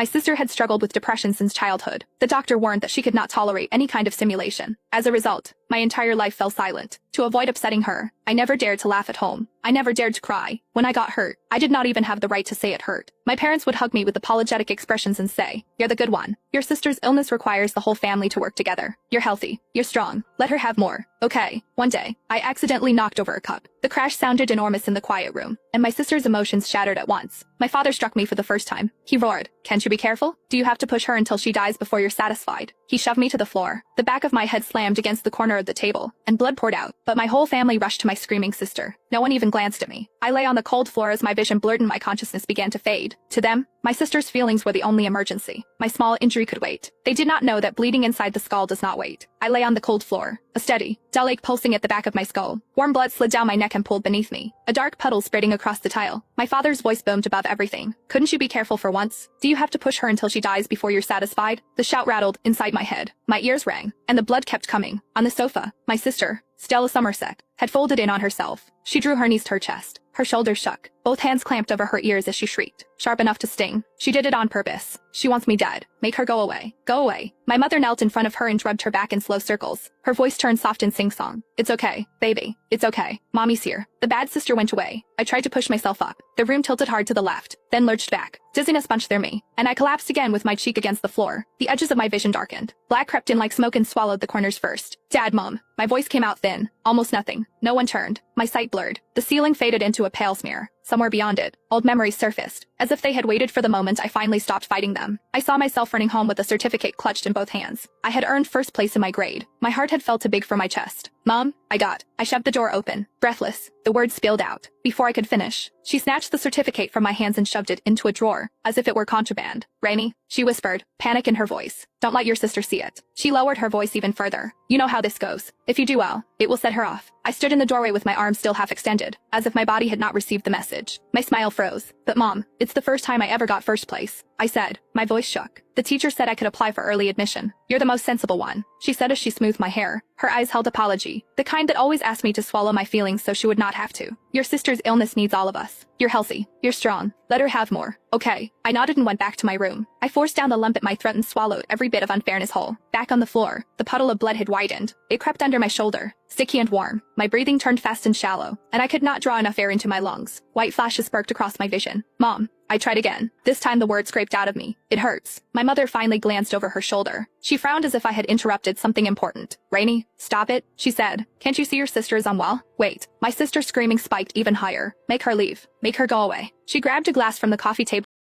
My sister had struggled with depression since childhood. The doctor warned that she could not tolerate any kind of stimulation. As a result, my entire life fell silent. To avoid upsetting her, I never dared to laugh at home. I never dared to cry. When I got hurt, I did not even have the right to say it hurt. My parents would hug me with apologetic expressions and say, "You're the good one. Your sister's illness requires the whole family to work together. You're healthy. You're strong. Let her have more. Okay." One day, I accidentally knocked over a cup. The crash sounded enormous in the quiet room, and my sister's emotions shattered at once. My father struck me for the first time. He roared, "Can't you be careful? Do you have to push her until she dies before you're satisfied?" He shoved me to the floor. The back of my head slammed against the corner of the table, and blood poured out, but my whole family rushed to my screaming sister. No one even glanced at me. I lay on the cold floor as my vision blurred and my consciousnness began to fade. To them, my sister's feelings were the only emergency. My small injury could wait. They did not know that bleeding inside the skull does not wait. I lay on the cold floor, a steady, dull ache pulsing at the back of my skull. Warm blood slid down my neck and pooled beneath me, a dark puddle spreading across the tile. My father's voice boomed above everything. "Couldn't you be careful for once? Do you have to push her until she dies before you're satisfied?" The shout rattled inside my head. My ears rang, and the blood kept coming. On the sofa, my sister, Stella Somerset, had folded in on herself. She drew her knees to her chest. Her shoulders shook. Both hands clamped over her ears as she shrieked, sharp enough to sting. She did it on purpose. "She wants me dead. Make her go away. Go away." My mother knelt in front of her and rubbed her back in slow circles. Her voice turned soft in sing-song. "It's okay, baby. It's okay. Mommy's here." The bad sister went away. I tried to push myself up. The room tilted hard to the left, then lurched back. Dizziness punched through me, and I collapsed again with my cheek against the floor. The edges of my vision darkened. Black crept in like smoke and swallowed the corners first. "Dad, Mom." My voice came out thin, almost nothing. No one turned. My sight blurred. The ceiling faded into a pale smear. Somewhere beyond it, old memories surfaced, as if they had waited for the moment I finally stopped fighting them. I saw myself running home with a certificate clutched in both hands. I had earned first place in my grade. My heart had felt too big for my chest. "Mom," I shoved the door open. Breathless, the words spilled out. Before I could finish, she snatched the certificate from my hands and shoved it into a drawer, as if it were contraband. "Rainey," she whispered, panic in her voice. "Don't let your sister see it." She lowered her voice even further. "You know how this goes. If you do well, it will set her off." I stood in the doorway with my arms still half extended, as if my body had not received the message. My smile froze. "But Mom, it's the first time I ever got first place," I said. My voice shook. "The teacher said I could apply for early admission. You're the most sensible one," she said as she smoothed my hair. Her eyes held apology, the kind that always asked me to swallow my feelings so she would not have to. "Your sister's illness needs all of us. You're healthy. You're strong. Let her have more." "Okay." I nodded and went back to my room. I forced down the lump at my throat and swallowed every bit of unfairness whole. Back on the floor, the puddle of blood had widened. It crept under my shoulder, sticky and warm. My breathing turned fast and shallow, and I could not draw enough air into my lungs. White flashes sparked across my vision. "Mom." I tried again. This time the word scraped out of me. "It hurts." My mother finally glanced over her shoulder. She frowned as if I had interrupted something important. "Rainey, stop it," she said. "Can't you see your sister is unwell?" "Wait." My sister's screaming spiked even higher. "Make her leave. Make her go away." She grabbed a glass from the coffee table